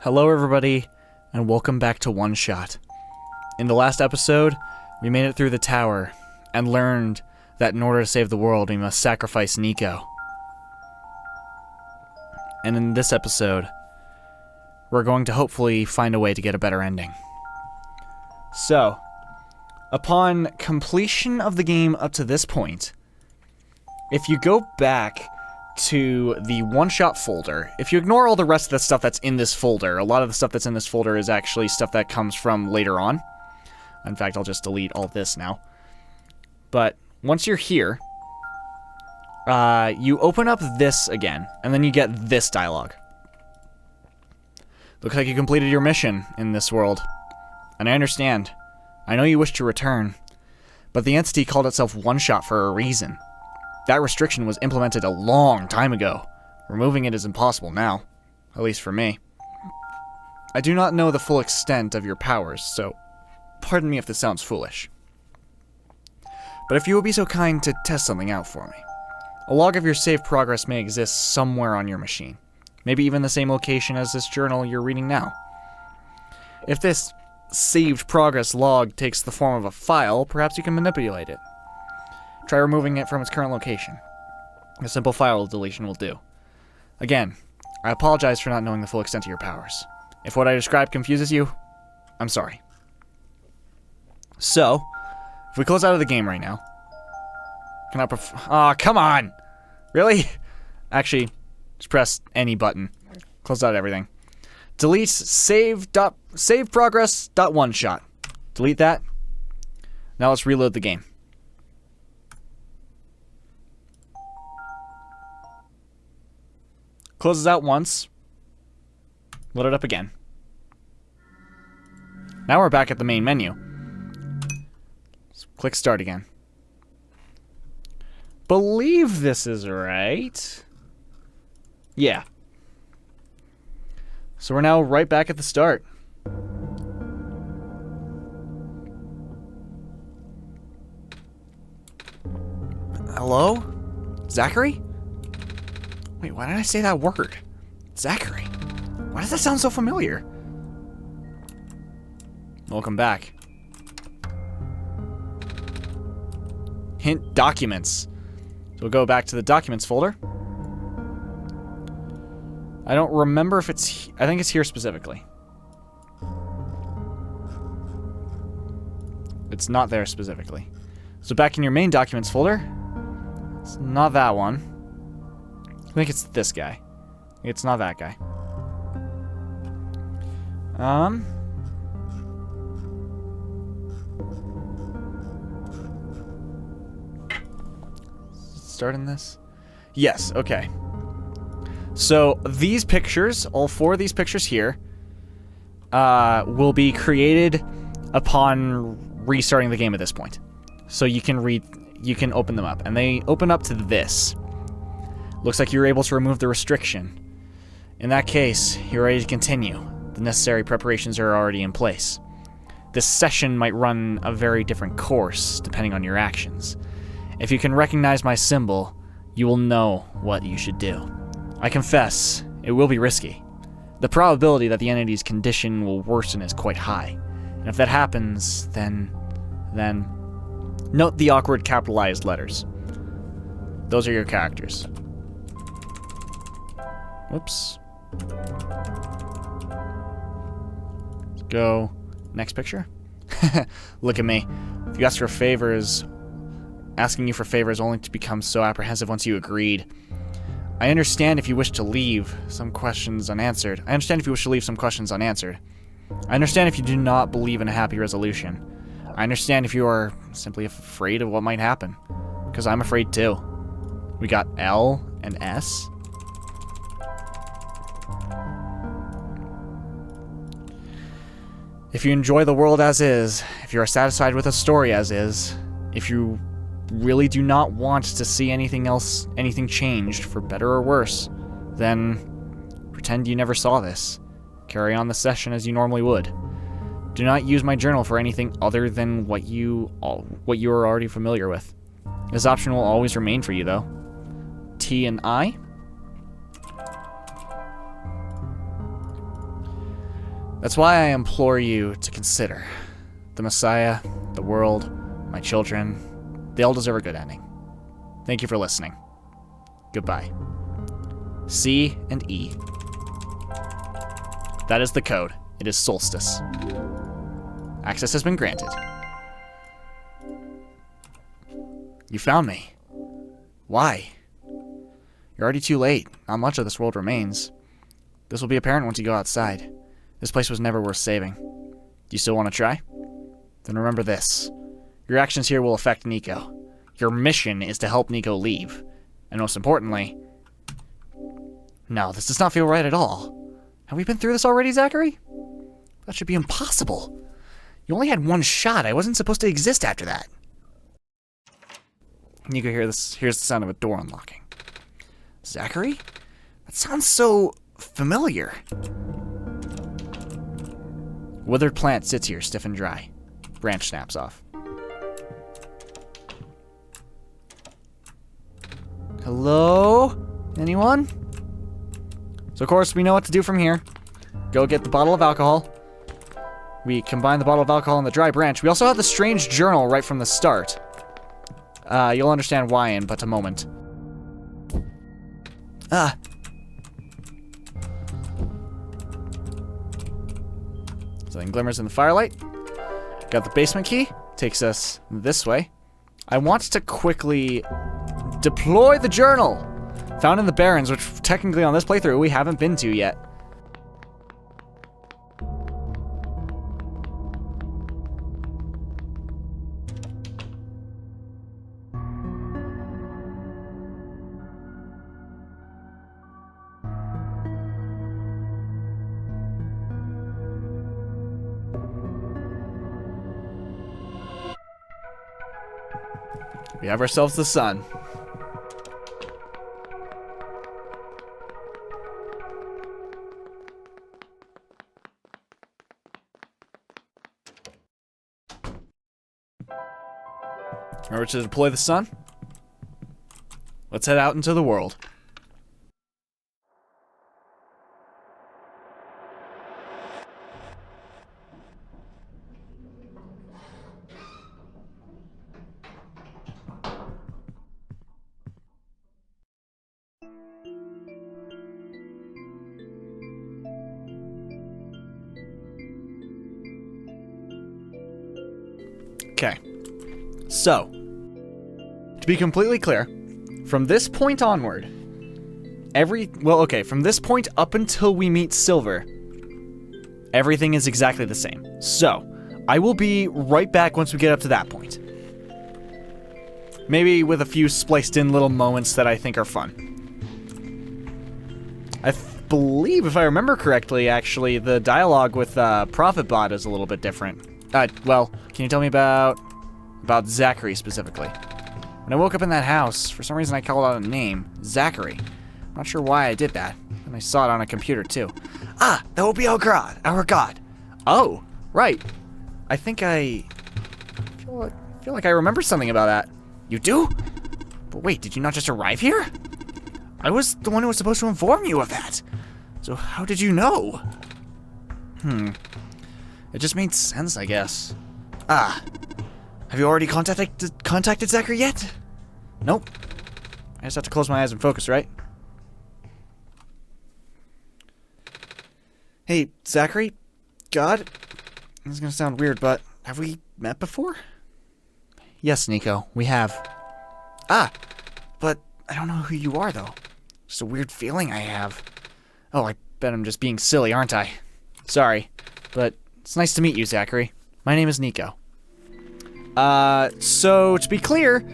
Hello everybody, and welcome back to OneShot. In the last episode, we made it through the tower, and learned that in order to save the world, we must sacrifice Niko. And in this episode, we're going to hopefully find a way to get a better ending. So, upon completion of the game up to this point, if you go back to the OneShot folder, if you ignore all the rest of the stuff that's in this folder, a lot of the stuff that's in this folder is actually stuff that comes from later on. In fact, I'll just delete all this now. But once you're here, you open up this again, and then you get this dialogue. Looks like you completed your mission in this world. And I understand. I know you wish to return, but the entity called itself OneShot for a reason. That restriction was implemented a long time ago. Removing it is impossible now, at least for me. I do not know the full extent of your powers, so pardon me if this sounds foolish. But if you would be so kind to test something out for me. A log of your save progress may exist somewhere on your machine. Maybe even the same location as this journal you're reading now. If this saved progress log takes the form of a file, perhaps you can manipulate it. Try removing it from its current location. A simple file deletion will do. Again, I apologize for not knowing the full extent of your powers. If what I described confuses you, I'm sorry. So, if we close out of the game right now, can I come on! Really? Actually, just press any button. Close out everything. Delete save progress.oneshot. Delete that. Now let's reload the game. Closes out once. Load it up again. Now we're back at the main menu. Let's click start again. Believe this is right. Yeah. So we're now right back at the start. Hello? Zachary? Wait, why did I say that word? Zachary. Why does that sound so familiar? Welcome back. Hint documents. So we'll go back to the documents folder. I don't remember if it's... I think it's here specifically. It's not there specifically. So back in your main documents folder. It's not that one. I think it's this guy. It's not that guy. Starting this? Yes, okay. So these pictures, all four of these pictures here, will be created upon restarting the game at this point. So you can open them up, and they open up to this. Looks like you're able to remove the restriction. In that case, you're ready to continue. The necessary preparations are already in place. This session might run a very different course, depending on your actions. If you can recognize my symbol, you will know what you should do. I confess, it will be risky. The probability that the entity's condition will worsen is quite high. And if that happens, then... Note the awkward capitalized letters. Those are your characters. Whoops. Let's go. Next picture. Look at me. If you ask for favors, asking you for favors only to become so apprehensive once you agreed. I understand if you wish to leave some questions unanswered. I understand if you do not believe in a happy resolution. I understand if you are simply afraid of what might happen. Because I'm afraid too. We got L and S. If you enjoy the world as is, if you are satisfied with the story as is, if you really do not want to see anything changed for better or worse, then pretend you never saw this. Carry on the session as you normally would. Do not use my journal for anything other than what you are already familiar with. This option will always remain for you, though. T and I. That's why I implore you to consider. The Messiah, the world, my children, they all deserve a good ending. Thank you for listening. Goodbye. C and E. That is the code. It is Solstice. Access has been granted. You found me. Why? You're already too late. Not much of this world remains. This will be apparent once you go outside. This place was never worth saving. Do you still want to try? Then remember this. Your actions here will affect Niko. Your mission is to help Niko leave. And most importantly... No, this does not feel right at all. Have we been through this already, Zachary? That should be impossible. You only had one shot. I wasn't supposed to exist after that. Niko hears the sound of a door unlocking. Zachary? That sounds so familiar. Withered plant sits here, stiff and dry. Branch snaps off. Hello? Anyone? So of course we know what to do from here. Go get the bottle of alcohol. We combine the bottle of alcohol and the dry branch. We also have the strange journal right from the start. You'll understand why in but a moment. Something glimmers in the firelight. Got the basement key. Takes us this way. I want to quickly deploy the journal. Found in the Barrens, which technically on this playthrough we haven't been to yet. We have ourselves the sun. Remember to deploy the sun? Let's head out into the world. Okay, so, to be completely clear, from this point onward, from this point up until we meet Silver, everything is exactly the same. So, I will be right back once we get up to that point. Maybe with a few spliced in little moments that I think are fun. I believe, if I remember correctly, actually, the dialogue with ProfitBot is a little bit different. Well, can you tell me about Zachary specifically? When I woke up in that house, for some reason I called out a name, Zachary. I'm not sure why I did that, and I saw it on a computer too. Ah, that will be our god. Oh, right. I think I feel like I remember something about that. You do? But wait, did you not just arrive here? I was the one who was supposed to inform you of that. So how did you know? It just made sense, I guess. Ah. Have you already contacted Zachary yet? Nope. I just have to close my eyes and focus, right? Hey, Zachary? God? This is gonna sound weird, but have we met before? Yes, Niko, we have. Ah! But I don't know who you are, though. Just a weird feeling I have. Oh, I bet I'm just being silly, aren't I? Sorry, but it's nice to meet you, Zachary. My name is Niko. So, to be clear,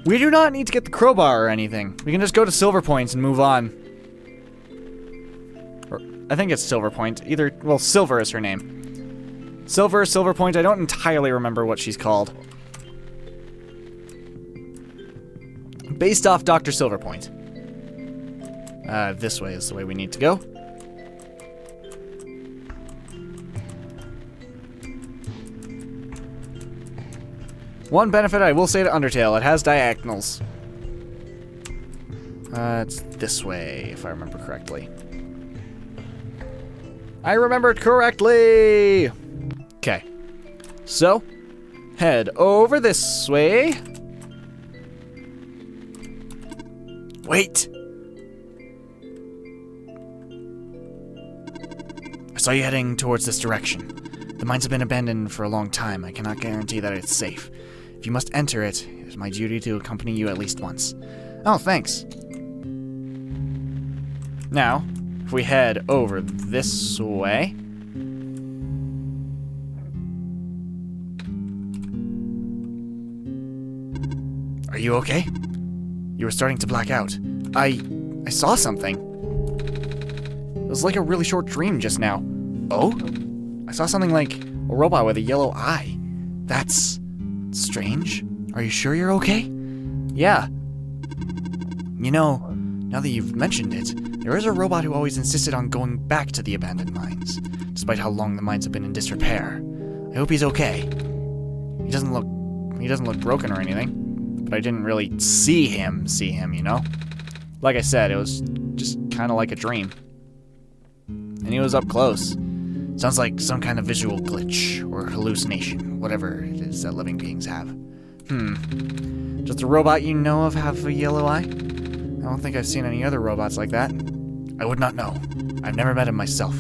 we do not need to get the crowbar or anything. We can just go to Silver Point and move on. Or, I think it's Silver Point. Well, Silver is her name. Silver Point, I don't entirely remember what she's called. Based off Dr. Silverpoint. This way is the way we need to go. One benefit I will say to Undertale, it has diagonals. It's this way, if I remember correctly. I remembered correctly! Okay. So, head over this way. Wait! I saw you heading towards this direction. The mines have been abandoned for a long time. I cannot guarantee that it's safe. If you must enter it, it is my duty to accompany you at least once. Oh, thanks. Now, if we head over this way... Are you okay? You were starting to black out. I saw something. It was like a really short dream just now. Oh? I saw something like a robot with a yellow eye. That's strange. Are you sure you're okay? Yeah. You know, now that you've mentioned it, there is a robot who always insisted on going back to the abandoned mines, despite how long the mines have been in disrepair. I hope he's okay. He doesn't look broken or anything. But I didn't really see him, you know? Like I said, it was just kind of like a dream. And he was up close. Sounds like some kind of visual glitch or hallucination, whatever it is that living beings have. Does the robot you know of have a yellow eye? I don't think I've seen any other robots like that. I would not know. I've never met him myself.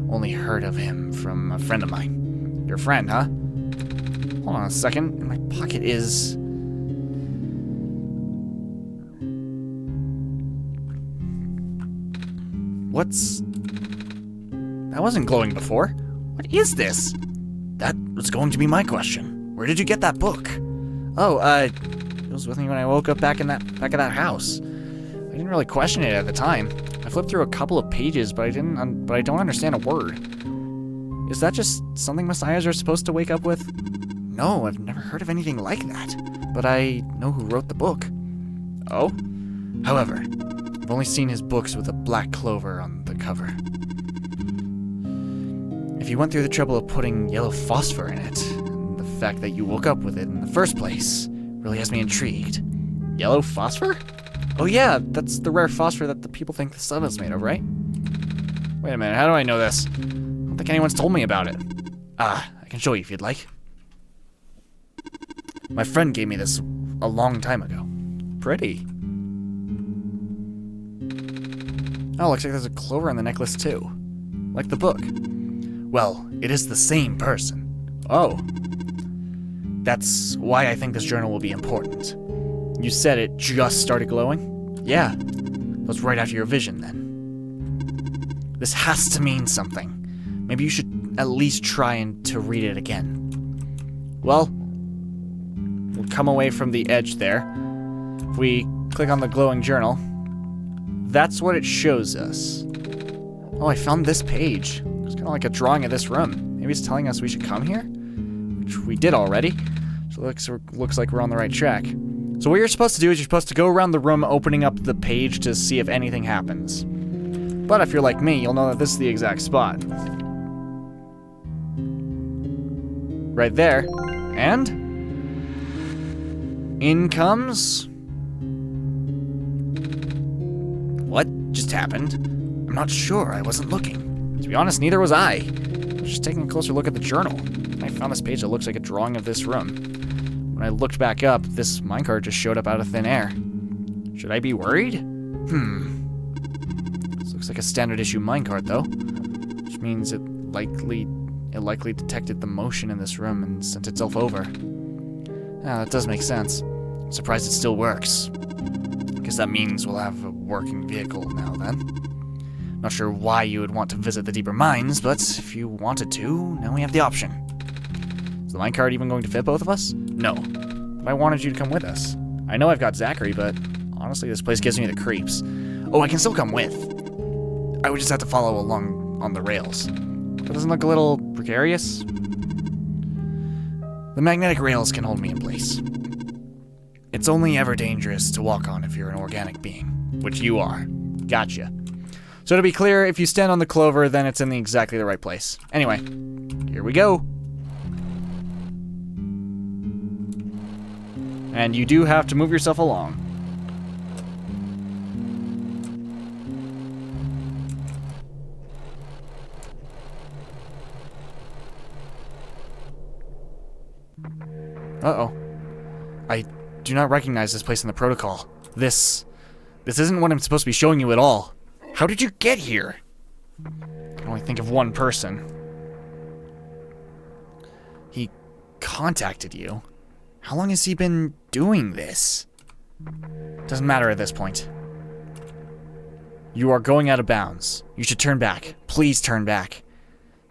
Only heard of him from a friend of mine. Your friend, huh? Hold on a second. In my pocket is... That wasn't glowing before. What is this? That was going to be my question. Where did you get that book? Oh, it was with me when I woke up back in that house. I didn't really question it at the time. I flipped through a couple of pages, but I don't understand a word. Is that just something messiahs are supposed to wake up with? No, I've never heard of anything like that. But I know who wrote the book. Oh? However, I've only seen his books with a black clover on the cover. If you went through the trouble of putting yellow phosphor in it, and the fact that you woke up with it in the first place really has me intrigued. Yellow phosphor? Oh yeah, that's the rare phosphor that the people think the sun is made of, right? Wait a minute, how do I know this? I don't think anyone's told me about it. I can show you if you'd like. My friend gave me this a long time ago. Pretty. Oh, looks like there's a clover on the necklace too. Like the book. Well, it is the same person. Oh. That's why I think this journal will be important. You said it just started glowing? Yeah. That was right after your vision then. This has to mean something. Maybe you should at least try to read it again. Well, we'll come away from the edge there. If we click on the glowing journal, that's what it shows us. Oh, I found this page. It's kind of like a drawing of this room. Maybe it's telling us we should come here? Which we did already. So it looks like we're on the right track. So what you're supposed to do is you're supposed to go around the room opening up the page to see if anything happens. But if you're like me, you'll know that this is the exact spot. Right there. And in comes... What just happened? I'm not sure. I wasn't looking. To be honest, neither was I. I was just taking a closer look at the journal. I found this page that looks like a drawing of this room. When I looked back up, this minecart just showed up out of thin air. Should I be worried? This looks like a standard issue minecart though. Which means it likely detected the motion in this room and sent itself over. That does make sense. I'm surprised it still works. Guess that means we'll have a working vehicle now then. Not sure why you would want to visit the deeper mines, but if you wanted to, now we have the option. Is the minecart even going to fit both of us? No. But I wanted you to come with us. I know I've got Zachary, but honestly this place gives me the creeps. Oh, I can still come with. I would just have to follow along on the rails. That doesn't look a little precarious? The magnetic rails can hold me in place. It's only ever dangerous to walk on if you're an organic being, which you are. Gotcha. So to be clear, if you stand on the clover, then it's in exactly the right place. Anyway, here we go. And you do have to move yourself along. Uh-oh. I do not recognize this place in the protocol. This isn't what I'm supposed to be showing you at all. How did you get here? I can only think of one person. He contacted you. How long has he been doing this? Doesn't matter at this point. You are going out of bounds. You should turn back. Please turn back.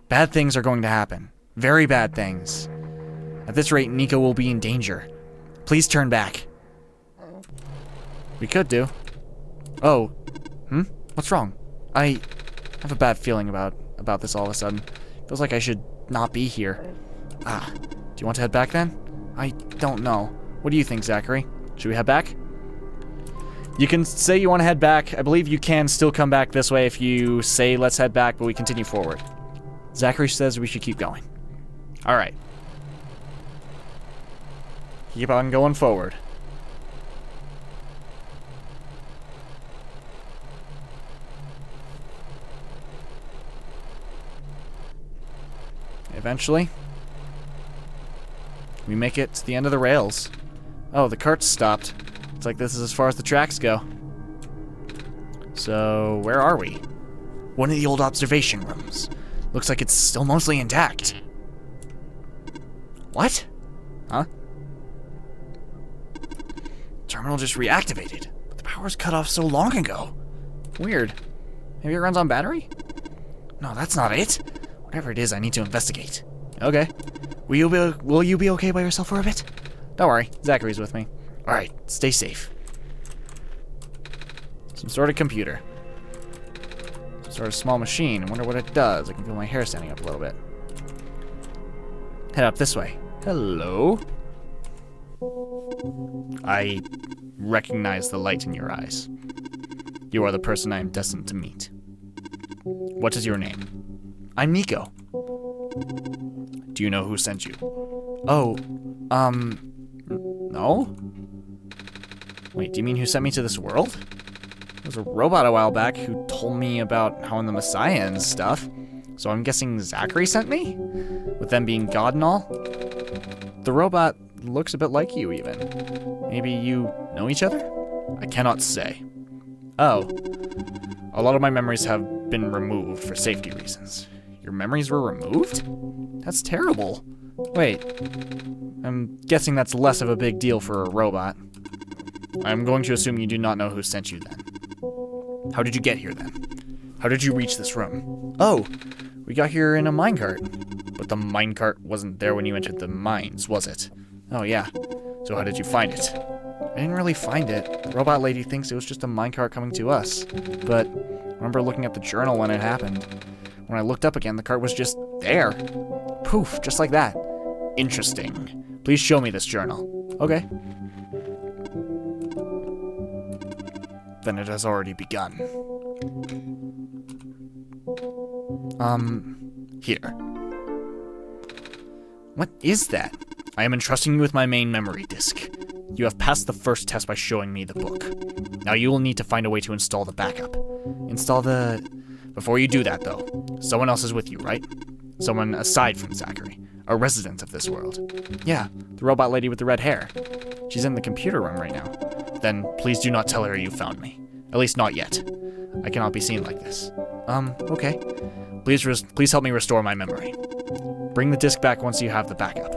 Bad things are going to happen. Very bad things. At this rate, Niko will be in danger. Please turn back. We could do. Oh. What's wrong? I have a bad feeling about this all of a sudden. Feels like I should not be here. Do you want to head back then? I don't know. What do you think, Zachary? Should we head back? You can say you want to head back. I believe you can still come back this way if you say let's head back, but we continue forward. Zachary says we should keep going. Alright. Keep on going forward. Eventually, we make it to the end of the rails. Oh, the cart's stopped. It's like this is as far as the tracks go. So, where are we? One of the old observation rooms. Looks like it's still mostly intact. What? Huh? Terminal just reactivated, but the power's cut off so long ago. Weird. Maybe it runs on battery? No, that's not it. Whatever it is, I need to investigate. Okay. Will you be okay by yourself for a bit? Don't worry, Zachary's with me. Alright, stay safe. Some sort of computer. Some sort of small machine. I wonder what it does. I can feel my hair standing up a little bit. Head up this way. Hello? I recognize the light in your eyes. You are the person I am destined to meet. What is your name? I'm Niko. Do you know who sent you? Oh, no? Wait, do you mean who sent me to this world? There was a robot a while back who told me about how I'm the Messiah and stuff. So I'm guessing Zachary sent me? With them being God and all? The robot looks a bit like you, even. Maybe you know each other? I cannot say. Oh. A lot of my memories have been removed for safety reasons. Your memories were removed? That's terrible. Wait. I'm guessing that's less of a big deal for a robot. I'm going to assume you do not know who sent you then. How did you get here then? How did you reach this room? Oh, we got here in a minecart. But the minecart wasn't there when you entered the mines, was it? Oh yeah. So how did you find it? I didn't really find it. The robot lady thinks it was just a minecart coming to us. But I remember looking at the journal when it happened. When I looked up again, the cart was just there. Poof, just like that. Interesting. Please show me this journal. Okay. Then it has already begun. Here. What is that? I am entrusting you with my main memory disk. You have passed the first test by showing me the book. Now you will need to find a way to install the backup. Before you do that, though, someone else is with you, right? Someone aside from Zachary. A resident of this world. Yeah, the robot lady with the red hair. She's in the computer room right now. Then please do not tell her you found me. At least not yet. I cannot be seen like this. Okay. Please help me restore my memory. Bring the disk back once you have the backup.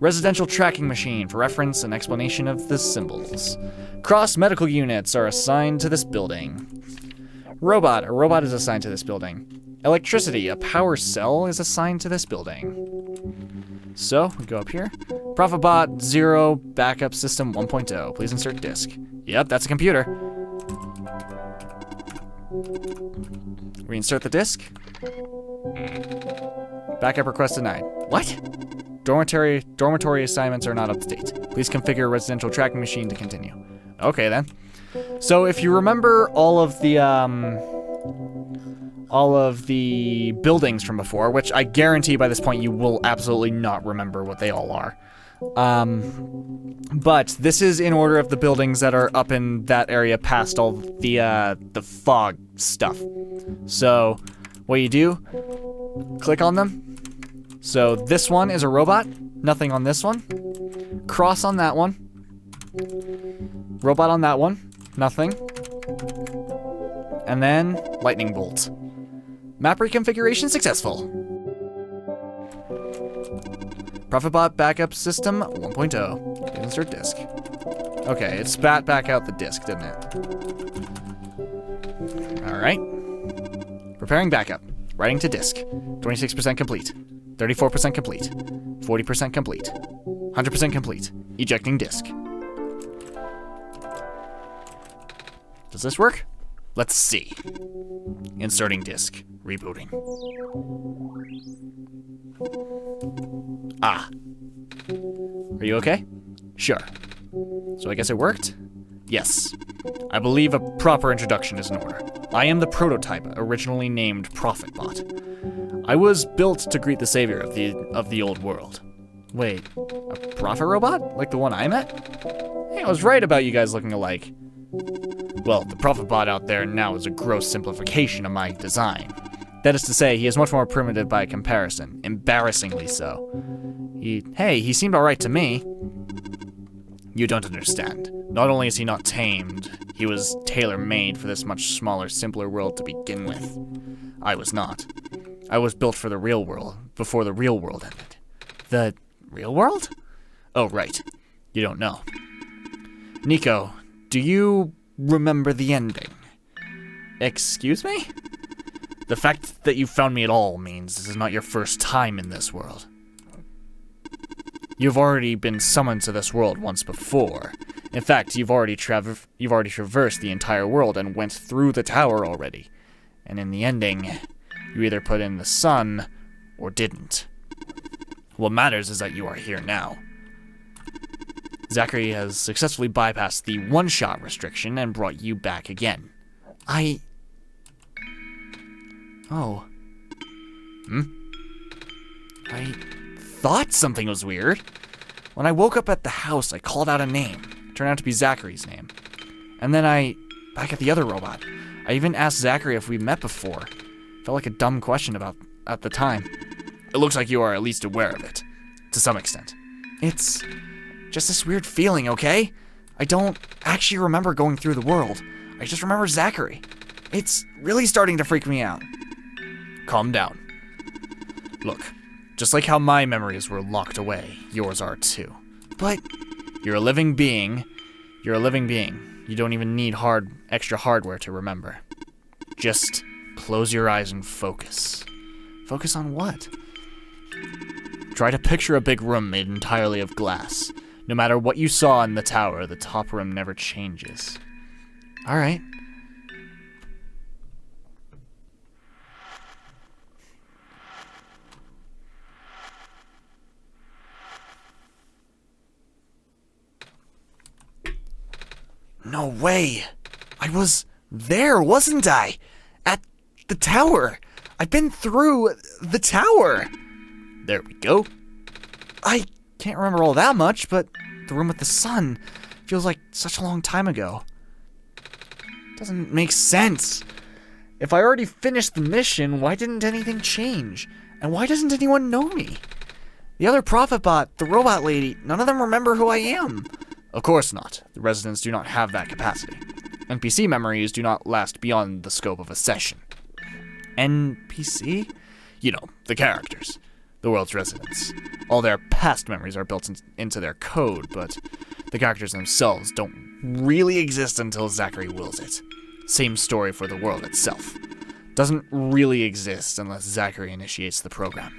Residential tracking machine for reference and explanation of the symbols. Cross medical units are assigned to this building. Robot. A robot is assigned to this building. Electricity. A power cell is assigned to this building. So, we go up here. Profibot 0 backup system 1.0. Please insert disk. Yep, that's a computer. Reinsert the disk. Backup request denied. What? Dormitory assignments are not up to date. Please configure residential tracking machine to continue. Okay then. So if you remember all of the buildings from before, which I guarantee by this point you will absolutely not remember what they all are. But this is in order of the buildings that are up in that area past all the fog stuff. So what you do, click on them. So this one is a robot. Nothing on this one. Cross on that one. Robot on that one. Nothing. And then lightning bolt. Map reconfiguration successful. ProfitBot backup system 1.0. Insert disk. Okay, it spat back out the disk, didn't it? Alright. Preparing backup. Writing to disk. 26% complete. 34% complete. 40% complete. 100% complete. Ejecting disk. Does this work? Let's see. Inserting disk. Rebooting. Ah. Are you okay? Sure. So I guess it worked? Yes. I believe a proper introduction is in order. I am the prototype, originally named ProfitBot. I was built to greet the savior of the old world. Wait, a prophet robot? Like the one I met? Hey, I was right about you guys looking alike. Well, the ProfitBot out there now is a gross simplification of my design. That is to say, he is much more primitive by comparison, embarrassingly so. He seemed alright to me. You don't understand. Not only is he not tamed, he was tailor-made for this much smaller, simpler world to begin with. I was not. I was built for the real world, before the real world ended. The real world? Oh, right. You don't know. Niko, do you remember the ending? Excuse me? The fact that you found me at all means this is not your first time in this world. You've already been summoned to this world once before. In fact, you've already traversed the entire world and went through the tower already. And in the ending, you either put in the sun or didn't. What matters is that you are here now. Zachary has successfully bypassed the one-shot restriction and brought you back again. Oh. I thought something was weird. When I woke up at the house, I called out a name. It turned out to be Zachary's name. And then back at the other robot, I even asked Zachary if we met before. Felt like a dumb question at the time. It looks like you are at least aware of it. To some extent. It's just this weird feeling, okay? I don't actually remember going through the world. I just remember Zachary. It's really starting to freak me out. Calm down. Look, just like how my memories were locked away, yours are too. But you're a living being. You're a living being. You don't even need extra hardware to remember. Just close your eyes and focus. Focus on what? Try to picture a big room made entirely of glass. No matter what you saw in the tower, the top room never changes. Alright. No way! I was there, wasn't I? At the tower! I've been through the tower! There we go. I can't remember all that much, but the room with the sun feels like such a long time ago. Doesn't make sense. If I already finished the mission, why didn't anything change? And why doesn't anyone know me? The other ProfitBot, the robot lady, none of them remember who I am. Of course not. The residents do not have that capacity. NPC memories do not last beyond the scope of a session. NPC? You know, the characters. The world's residents. All their past memories are built into their code, but the characters themselves don't really exist until Zachary wills it. Same story for the world itself. Doesn't really exist unless Zachary initiates the program.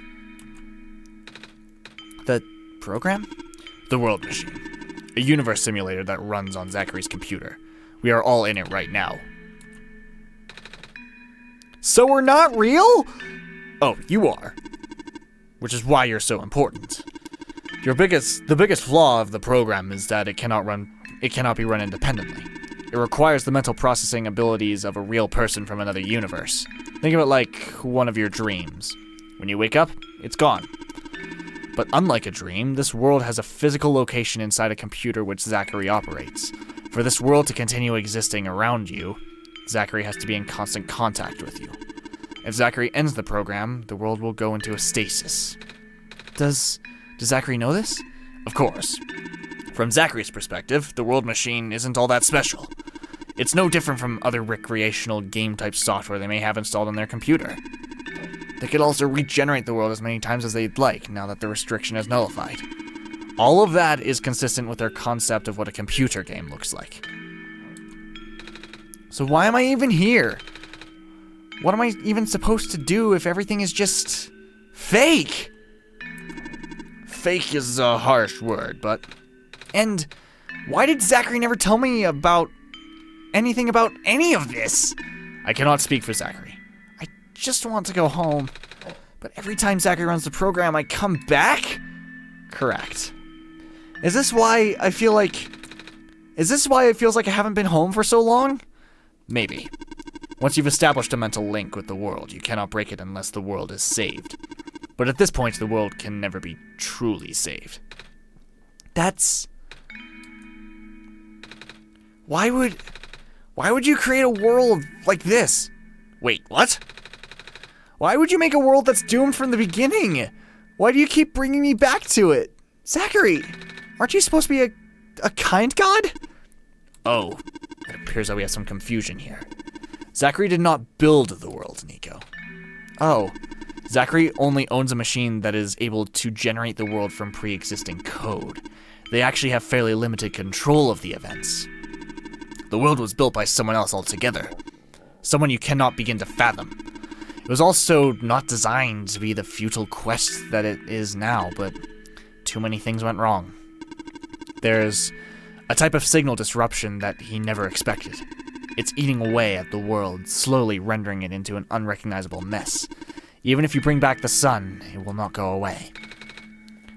The program? The world machine. A universe simulator that runs on Zachary's computer. We are all in it right now. So we're not real? Oh, you are. Which is why you're so important. The biggest flaw of the program is that it cannot be run independently. It requires the mental processing abilities of a real person from another universe. Think of it like one of your dreams. When you wake up, it's gone. But unlike a dream, this world has a physical location inside a computer which Zachary operates. For this world to continue existing around you, Zachary has to be in constant contact with you. If Zachary ends the program, the world will go into a stasis. Does Does Zachary know this? Of course. From Zachary's perspective, the world machine isn't all that special. It's no different from other recreational game-type software they may have installed on their computer. They could also regenerate the world as many times as they'd like, now that the restriction is nullified. All of that is consistent with their concept of what a computer game looks like. So why am I even here? What am I even supposed to do if everything is just fake? Fake is a harsh word, but... And why did Zachary never tell me about anything about any of this? I cannot speak for Zachary. I just want to go home. But every time Zachary runs the program, I come back? Correct. Is this why it feels like I haven't been home for so long? Maybe. Once you've established a mental link with the world, you cannot break it unless the world is saved. But at this point, the world can never be truly saved. That's... Why would you create a world like this? Wait, what? Why would you make a world that's doomed from the beginning? Why do you keep bringing me back to it? Zachary, aren't you supposed to be a kind god? Oh, it appears that we have some confusion here. Zachary did not build the world, Niko. Oh, Zachary only owns a machine that is able to generate the world from pre-existing code. They actually have fairly limited control of the events. The world was built by someone else altogether. Someone you cannot begin to fathom. It was also not designed to be the futile quest that it is now, but too many things went wrong. There's a type of signal disruption that he never expected. It's eating away at the world, slowly rendering it into an unrecognizable mess. Even if you bring back the sun, it will not go away.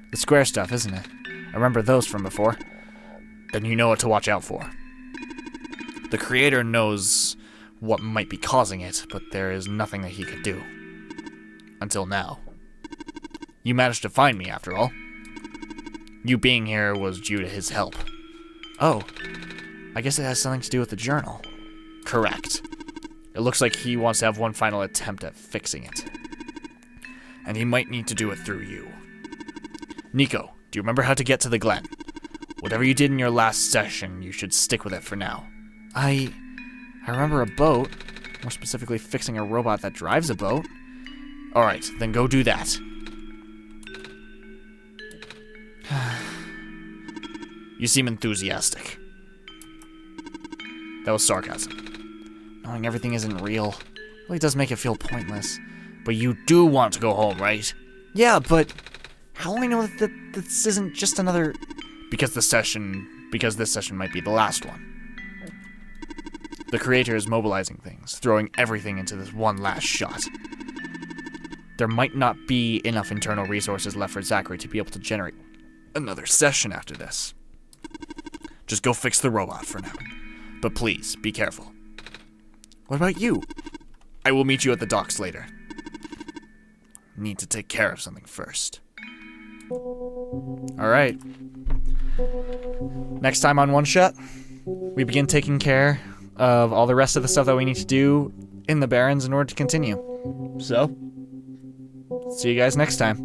The square stuff, isn't it? I remember those from before. Then you know what to watch out for. The creator knows what might be causing it, but there is nothing that he could do. Until now. You managed to find me, after all. You being here was due to his help. Oh, I guess it has something to do with the journal. Correct. It looks like he wants to have one final attempt at fixing it. And he might need to do it through you. Niko, do you remember how to get to the Glen? Whatever you did in your last session, you should stick with it for now. I remember a boat. More specifically, fixing a robot that drives a boat. Alright, then go do that. You seem enthusiastic. That was sarcasm. Knowing everything isn't real really does make it feel pointless. But you do want to go home, right? Yeah, but how will I know that this isn't just another... Because this session might be the last one. The creator is mobilizing things, throwing everything into this one last shot. There might not be enough internal resources left for Zachary to be able to generate another session after this. Just go fix the robot for now. But please, be careful. What about you? I will meet you at the docks later. Need to take care of something first. Alright. Next time on OneShot, we begin taking care of all the rest of the stuff that we need to do in the Barrens in order to continue. So, see you guys next time.